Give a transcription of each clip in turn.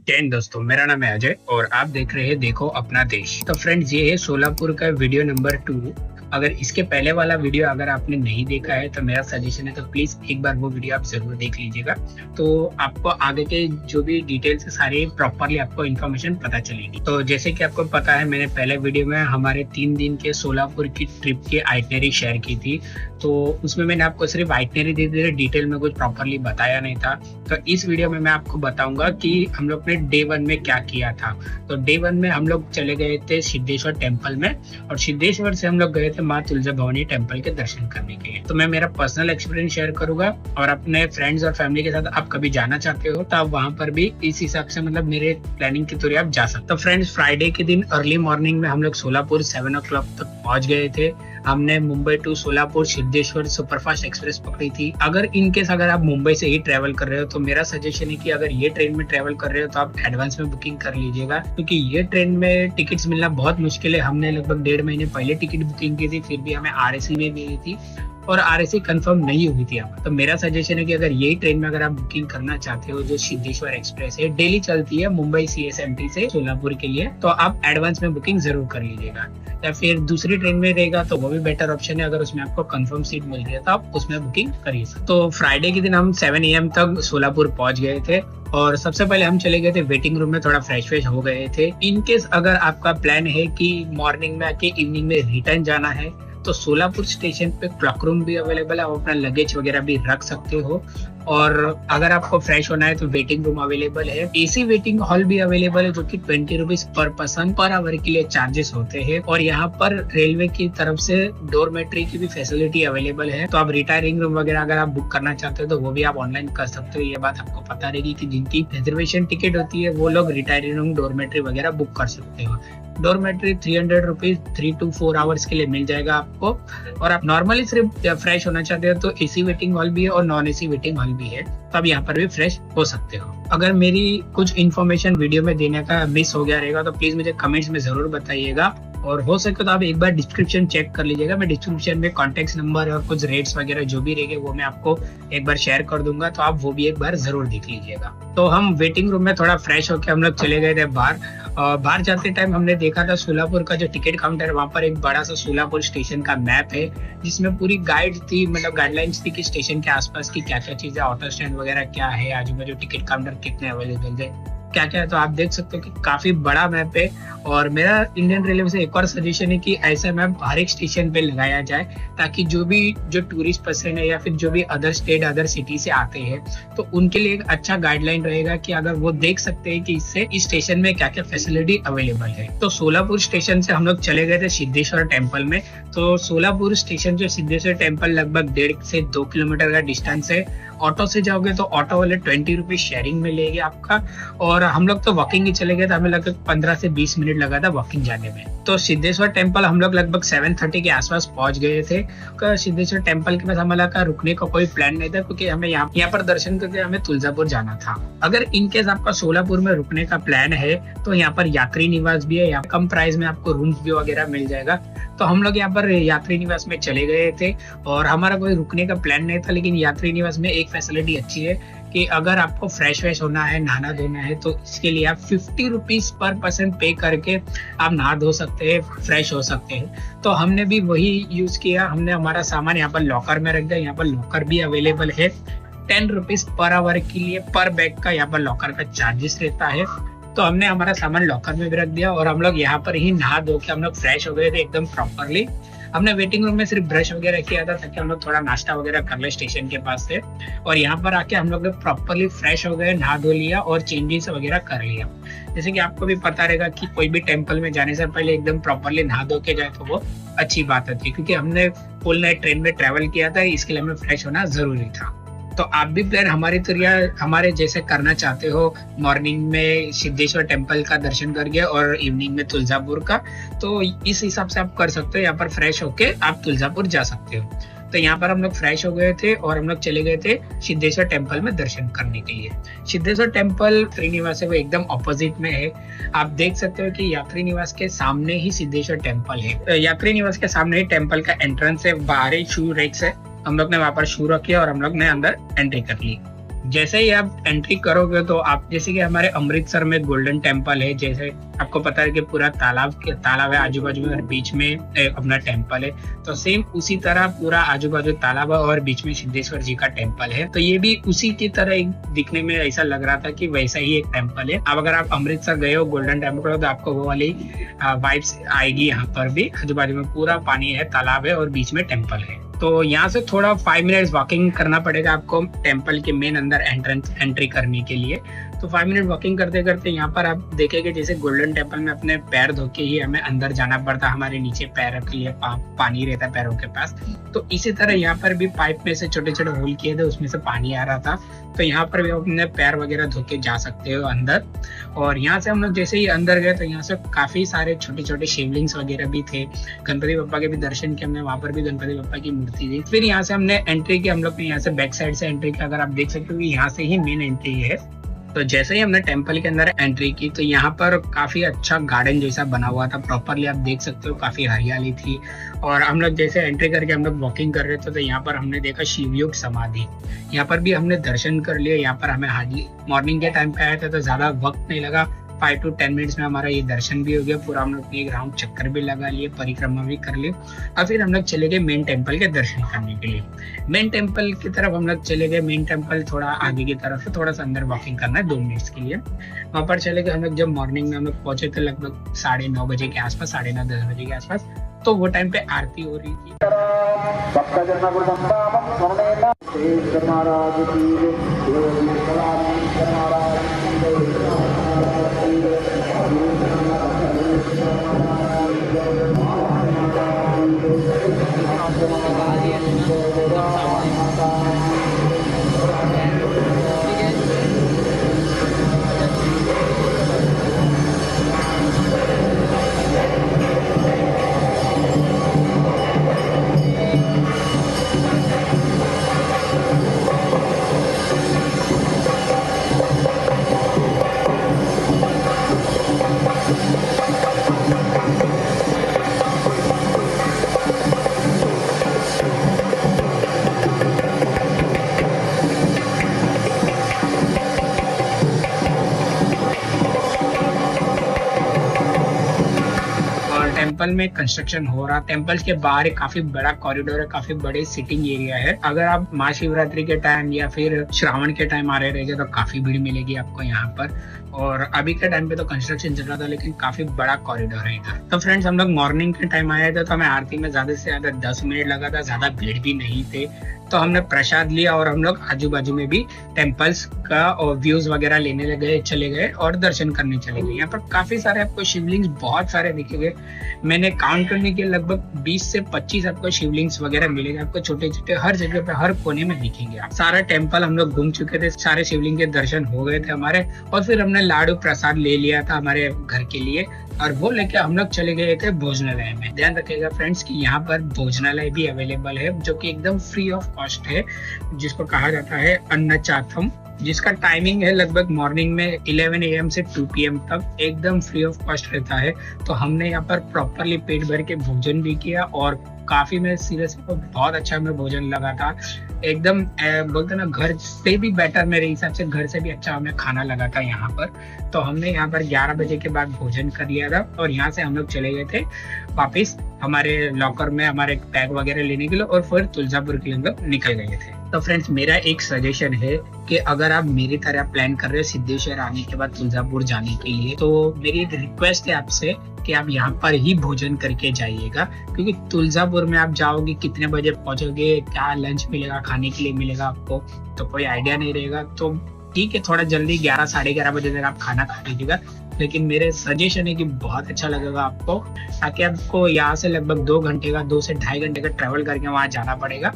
जैन दोस्तों, मेरा नाम है अजय और आप देख रहे हैं देखो अपना देश। तो फ्रेंड्स, ये है सोलापुर का वीडियो नंबर 2। अगर इसके पहले वाला वीडियो अगर आपने नहीं देखा है तो मेरा सजेशन है तो प्लीज एक बार वो वीडियो आप जरूर देख लीजिएगा। तो आपको आगे के जो भी डिटेल्स है सारी प्रॉपरली आपको इन्फॉर्मेशन पता चलेगी। तो जैसे कि आपको पता है, मैंने पहले वीडियो में हमारे 3 दिन के सोलापुर की ट्रिप की आइटनरी शेयर की थी। तो उसमें मैंने आपको सिर्फ आइटनरी दे दी, डिटेल में कुछ प्रॉपरली बताया नहीं था। तो इस वीडियो में मैं आपको बताऊंगा कि हम लोग ने डे 1 में क्या किया था। तो डे 1 में हम लोग चले गए थे सिद्धेश्वर टेम्पल में, और सिद्धेश्वर से हम लोग गए थे माँ तुलजा भवानी टेम्पल के दर्शन करने के लिए। तो मैं मेरा पर्सनल एक्सपीरियंस शेयर करूंगा, और अपने फ्रेंड्स और फैमिली के साथ आप कभी जाना चाहते हो तो आप वहां पर भी इस हिसाब से मतलब मेरे प्लानिंग के थ्रू आप जा सकते हो। तो फ्रेंड्स, फ्राइडे के दिन अर्ली मॉर्निंग में हम लोग सोलापुर 7 o'clock तक पहुंच गए थे। हमने Mumbai to Solapur Siddheshwar superfast express पकड़ी थी। अगर इनकेस अगर आप मुंबई से ही ट्रेवल कर रहे हो तो मेरा सजेशन है कि अगर ये ट्रेन में ट्रेवल कर रहे हो तो आप एडवांस में बुकिंग कर लीजिएगा, क्योंकि ये ट्रेन में टिकट्स मिलना बहुत मुश्किल है। हमने लगभग 1.5 महीने पहले टिकट बुकिंग की थी, फिर भी हमें आरएसी में मिली थी और आरएसी कंफर्म नहीं हुई थी यहाँ। तो मेरा सजेशन है कि अगर यही ट्रेन में अगर आप बुकिंग करना चाहते हो, जो सिद्धेश्वर एक्सप्रेस है, डेली चलती है मुंबई सीएसएमटी से सोलापुर के लिए, तो आप एडवांस में बुकिंग जरूर कर लीजिएगा। या फिर दूसरी ट्रेन में रहेगा तो वो भी बेटर ऑप्शन है, अगर उसमें आपको कंफर्म सीट मिल रही है तो आप उसमें बुकिंग करिए। तो फ्राइडे के दिन हम 7 AM तक सोलापुर पहुंच गए थे, और सबसे पहले हम चले गए थे वेटिंग रूम में, थोड़ा फ्रेश हो गए थे। इनकेस अगर आपका प्लान है कि मॉर्निंग में आके इवनिंग में रिटर्न जाना है तो सोलापुर स्टेशन पे क्लॉक रूम भी अवेलेबल है, आप अपना लगेज वगैरह भी रख सकते हो। और अगर आपको फ्रेश होना है तो वेटिंग रूम अवेलेबल है। एसी वेटिंग हॉल भी अवेलेबल है, जो कि 20 rupees per person per hour के लिए चार्जेस होते हैं। और यहाँ पर रेलवे की तरफ से डोरमेट्री की भी फैसिलिटी अवेलेबल है। तो आप रिटायरिंग रूम वगैरह अगर आप बुक करना चाहते हो तो वो भी आप ऑनलाइन कर सकते हो। ये बात आपको पता रहेगी कि जिनकी रिजर्वेशन टिकट होती है वो लोग रिटायरिंग रूम डोरमेट्री वगैरह बुक कर सकते हो। डोरमेट्री 300 रुपीज 3 to 4 आवर्स के लिए मिल जाएगा आपको। और आप नॉर्मली सिर्फ फ्रेश होना चाहते हो तो एसी वेटिंग हॉल भी है और नॉन एसी वेटिंग हॉल भी है, तो आप यहाँ पर भी फ्रेश हो सकते हो। अगर मेरी कुछ इन्फॉर्मेशन वीडियो में देने का मिस हो गया रहेगा तो प्लीज मुझे कमेंट्स में जरूर बताइएगा, और हो सके तो आप एक बार डिस्क्रिप्शन चेक कर लीजिएगा। मैं डिस्क्रिप्शन में कॉन्टेक्ट नंबर और कुछ रेट्स वगैरह जो भी रहेंगे वो मैं आपको एक बार शेयर कर दूंगा, तो आप वो भी एक बार जरूर देख लीजिएगा। तो हम वेटिंग रूम में थोड़ा फ्रेश होकर हम लोग चले गए थे बाहर। बाहर जाते टाइम हमने देखा था सोलापुर का जो टिकट काउंटर है, वहाँ पर एक बड़ा सा सोलापुर स्टेशन का मैप है, जिसमें पूरी गाइड थी, मतलब गाइडलाइंस थी कि स्टेशन के आसपास की क्या क्या चीजें, ऑटो स्टैंड वगैरह क्या है, आजू बाजू टिकट काउंटर कितने अवेलेबल है, क्या क्या है। तो आप देख सकते हो कि काफी बड़ा मैप है। और मेरा इंडियन रेलवे से एक और सजेशन है कि ऐसा मैप हर एक स्टेशन पे लगाया जाए, ताकि जो टूरिस्ट पर्सन है या फिर जो भी अदर स्टेट अदर सिटी से आते हैं तो उनके लिए एक अच्छा गाइडलाइन रहेगा कि अगर वो देख सकते हैं कि इससे इस स्टेशन में क्या क्या फैसिलिटी अवेलेबल है। तो सोलापुर स्टेशन से हम लोग चले गए थे सिद्धेश्वर टेम्पल में। तो सोलापुर स्टेशन से सिद्धेश्वर टेम्पल लगभग 1.5 से 2 किलोमीटर का डिस्टेंस है। ऑटो से जाओगे तो ऑटो वाले 20 रुपीज शेयरिंग में लेंगे आपका, और हम लोग तो वॉकिंग ही चले गए थे, हमें लगभग 15 से 20 मिनट लगा था वॉकिंग जाने में। तो सिद्धेश्वर टेम्पल हम लोग लगभग 7:30 के आसपास पहुंच गए थे। सिद्धेश्वर टेम्पल के पास हमारा का रुकने का कोई प्लान नहीं था, क्योंकि हमें यहाँ पर दर्शन करके हमें तुलजापुर जाना था। अगर इनकेस आपका सोलापुर में रुकने का प्लान है तो यहाँ पर यात्री निवास भी है, यहाँ कम प्राइस में आपको रूम्स भी वगैरह मिल जाएगा। तो हम लोग यहाँ पर यात्री निवास में चले गए थे, और हमारा कोई रुकने का प्लान नहीं था। लेकिन यात्री निवास में एक फैसिलिटी अच्छी है कि अगर आपको फ्रेश होना है, नहाना धोना है, तो इसके लिए आप 50 रुपीज पर पर्सन पे करके आप नहा धो सकते हैं, फ्रेश हो सकते हैं। तो हमने भी वही यूज किया। हमने हमारा सामान यहाँ पर लॉकर में रख दिया। यहाँ पर लॉकर भी अवेलेबल है। 10 रुपीज पर आवर के लिए पर बैग का यहाँ पर लॉकर का चार्जेस रहता है। तो हमने हमारा सामान लॉकर में भी रख दिया, और हम लोग यहाँ पर ही नहा धो के हम लोग फ्रेश हो गए थे एकदम प्रॉपरली। हमने वेटिंग रूम में सिर्फ ब्रश वगैरह किया था, ताकि हम लोग थोड़ा नाश्ता वगैरह कर ले स्टेशन के पास से। और यहाँ पर आके हम लोग प्रॉपरली फ्रेश हो गए, नहा धो लिया और चेंजेस वगैरह कर लिया। जैसे कि आपको भी पता रहेगा कि कोई भी टेम्पल में जाने से पहले एकदम प्रॉपरली नहा धो के जाए तो वो अच्छी बात होती है, क्योंकि हमने फुल नाइट ट्रेन में ट्रेवल किया था, इसके लिए हमें फ्रेश होना जरूरी था। तो आप भी प्लान हमारे जैसे करना चाहते हो, मॉर्निंग में सिद्धेश्वर टेम्पल का दर्शन करके और इवनिंग में तुलजापुर का, तो इस हिसाब से आप कर सकते हो। यहाँ पर फ्रेश होके आप तुलजापुर जा सकते हो। तो यहाँ पर हम लोग फ्रेश हो गए थे और हम लोग चले गए थे सिद्धेश्वर टेम्पल में दर्शन करने के लिए। सिद्धेश्वर टेम्पल यात्री निवास है वो एकदम ऑपोजिट में है। आप देख सकते हो कि यात्री निवास के सामने ही सिद्धेश्वर टेम्पल है। यात्री निवास के सामने ही टेम्पल का एंट्रेंस है, बाहर ही शू रेक्स है। हम लोग ने वहां पर शू रखी और हम लोग ने अंदर एंट्री कर ली। जैसे ही आप एंट्री करोगे तो आप जैसे कि हमारे अमृतसर में गोल्डन टेम्पल है, जैसे आपको पता है कि पूरा तालाब है आजू बाजू में और बीच में अपना टेम्पल है, तो सेम उसी तरह पूरा आजू बाजू तालाब है और बीच में सिद्धेश्वर जी का टेम्पल है। तो ये भी उसी की तरह दिखने में ऐसा लग रहा था कि वैसा ही एक टेम्पल है। अब अगर आप अमृतसर गए हो गोल्डन टेम्पल तो आपको वो वाली वाइब्स आएगी। यहाँ पर भी आजू बाजू में पूरा पानी है, तालाब है और बीच में टेम्पल है। तो यहाँ से थोड़ा 5 मिनट्स वॉकिंग करना पड़ेगा आपको टेम्पल के मेन अंदर एंट्री करने के लिए। तो 5 मिनट वॉकिंग करते करते यहाँ पर आप देखेंगे जैसे गोल्डन टेम्पल में अपने पैर धो के ही हमें अंदर जाना पड़ता, हमारे नीचे पैर के लिए पानी रहता है पैरों के पास। तो इसी तरह यहाँ पर भी पाइप में से छोटे छोटे होल किए थे, उसमें से पानी आ रहा था। तो यहाँ पर भी अपने पैर वगैरह धो के जा सकते हो अंदर। और यहाँ से हम लोग जैसे ही अंदर गए तो यहाँ से काफी सारे छोटे छोटे शिवलिंग्स वगैरह भी थे। गणपति बप्पा के भी दर्शन किए हमने, वहां पर भी गणपति बप्पा की मूर्ति थी। फिर यहाँ से हमने एंट्री की, हम लोग ने यहाँ से बैक साइड से एंट्री की। अगर आप देख सकते हो यहाँ से ही मेन एंट्री है। तो जैसे ही हमने टेम्पल के अंदर एंट्री की तो यहाँ पर काफी अच्छा गार्डन जैसा बना हुआ था, प्रॉपरली आप देख सकते हो, काफी हरियाली थी। और हम लोग जैसे एंट्री करके हम लोग वॉकिंग कर रहे थे तो यहाँ पर हमने देखा शिवयोग समाधि। यहाँ पर भी हमने दर्शन कर लिया। यहाँ पर हमें हार्डली मॉर्निंग के टाइम पे आया था तो ज्यादा वक्त नहीं लगा, 5 to 10 मिनट्स में हमारा ये दर्शन भी हो गया पूरा। हम लोग एक राउंड चक्कर भी लगा लिए, परिक्रमा भी कर ली और फिर हम लोग चले गए मेन टेम्पल के दर्शन करने के लिए। मेन टेम्पल की तरफ हम लोग चले गए। मेन टेम्पल थोड़ा आगे की तरफ है, थोड़ा सा अंदर वॉकिंग करना है 2 मिनट्स के लिए। वहां पर चले गए हम लोग। जब मॉर्निंग में हम लोग पहुंचे थे लगभग 9:30 बजे के आसपास, 9:30 10 बजे के आसपास, तो वो टाइम पे आरती हो रही थी। टेम्पल में कंस्ट्रक्शन हो रहा। टेम्पल के बाहर काफी बड़ा कॉरिडोर है, काफी बड़े सिटिंग एरिया है। अगर आप महाशिवरात्रि के टाइम या फिर श्रावण के टाइम आ रहे रहेंगे तो काफी भीड़ मिलेगी आपको यहाँ पर। और अभी के टाइम पे तो कंस्ट्रक्शन चल रहा था लेकिन काफी बड़ा कॉरिडोर है इधर। तो फ्रेंड्स हम लोग मॉर्निंग के टाइम आए थे तो हमें आरती में ज्यादा से ज्यादा 10 मिनट लगा था, ज्यादा भीड़ भी नहीं थे। तो हमने प्रसाद लिया और हम लोग आजू बाजू में भी टेम्पल्स का और व्यूज वगैरह लेने लगे, चले गए और दर्शन करने चले गए। यहाँ पर काफी सारे आपको शिवलिंग्स बहुत सारे दिखेंगे। मैंने काउंट करने के लगभग 20 से 25 आपको शिवलिंग्स वगैरह मिलेंगे आपको, छोटे छोटे हर जगह पे हर कोने में दिखेंगे। सारा टेम्पल हम लोग घूम चुके थे, सारे शिवलिंग के दर्शन हो गए थे हमारे। और फिर हमने लाडू प्रसाद ले लिया था हमारे घर के लिए और वो लेके हम लोग चले गए थे भोजनालय में। ध्यान रखिएगा फ्रेंड्स कि यहाँ पर भोजनालय भी अवेलेबल है जो कि एकदम फ्री ऑफ कॉस्ट है, जिसको कहा जाता है अन्नचाथम, जिसका टाइमिंग है लगभग मॉर्निंग में 11 AM से 2 PM तक, एकदम फ्री ऑफ कॉस्ट रहता है। तो हमने यहाँ पर प्रॉपरली पेट भर के भोजन भी किया और काफी में सीरियस बहुत अच्छा हमें भोजन लगा था। एकदम बोलते ना घर से भी बेटर, मेरे हिसाब से घर से भी अच्छा हमें खाना लगा था यहाँ पर। तो हमने यहाँ पर 11 बजे के बाद भोजन कर लिया था और यहाँ से हम लोग चले गए थे वापिस हमारे लॉकर में हमारे बैग वगैरह लेने के लिए और फिर तुलजापुर के लिए हम लोग निकल गए थे। तो फ्रेंड्स मेरा एक सजेशन है कि अगर आप मेरी तरह प्लान कर रहे हो सिद्धेश्वर आने के बाद तुलजापुर जाने के लिए, तो मेरी एक रिक्वेस्ट है आपसे कि आप यहाँ पर ही भोजन करके जाइएगा, क्योंकि तुलजापुर में आप जाओगे कितने बजे पहुंचोगे, क्या लंच मिलेगा, खाने के लिए मिलेगा आपको, तो कोई आइडिया नहीं रहेगा। तो ठीक है थोड़ा जल्दी 11 साढ़े 11 बजे तक आप खाना खा लीजिएगा, लेकिन मेरे सजेशन है कि बहुत अच्छा लगेगा आपको, ताकि आपको यहाँ से लगभग 2 घंटे का 2 से 2.5 घंटे का ट्रेवल करके वहां जाना पड़ेगा।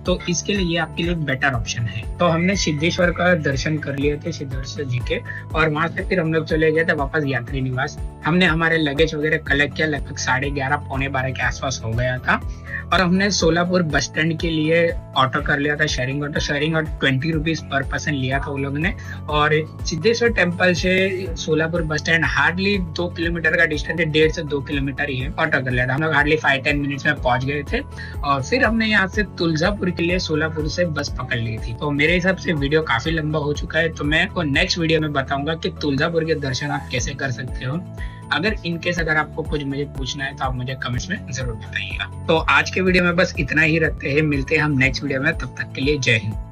तो इसके लिए ये आपके लिए बेटर ऑप्शन है। तो हमने सिद्धेश्वर का दर्शन कर लिए थे, सिद्धेश्वर जी के, और वहां से फिर हम लोग चले गए थे वापस यात्री निवास। हमने हमारे लगेज वगैरह कलेक्ट किया, लगभग 11:30 पौने 12 के आसपास हो गया था। और हमने सोलापुर बस स्टैंड के लिए ऑटो कर लिया था, sharing auto 20 rupees per person लिया था वो लोगों ने। और सिद्धेश्वर टेम्पल से Solapur bus stand hardly 2 kilometre का डिस्टेंस है, 1.5 से 2 किलोमीटर ही है। ऑटो कर लिया था हम लोग, हार्डली 5-10 मिनट्स में पहुंच गए थे। और फिर हमने यहाँ से तुलजापुर के लिए सोलापुर से बस पकड़ ली थी। तो मेरे हिसाब से वीडियो काफी लंबा हो चुका है, तो मैं आपको नेक्स्ट वीडियो में बताऊंगा कि तुलजापुर के दर्शन आप कैसे कर सकते हो। अगर आपको कुछ मुझे पूछना है तो आप मुझे कमेंट्स में जरूर बताइएगा। तो आज के वीडियो में बस इतना ही रखते हैं, मिलते हैं हम नेक्स्ट वीडियो में, तब तक के लिए जय हिंद।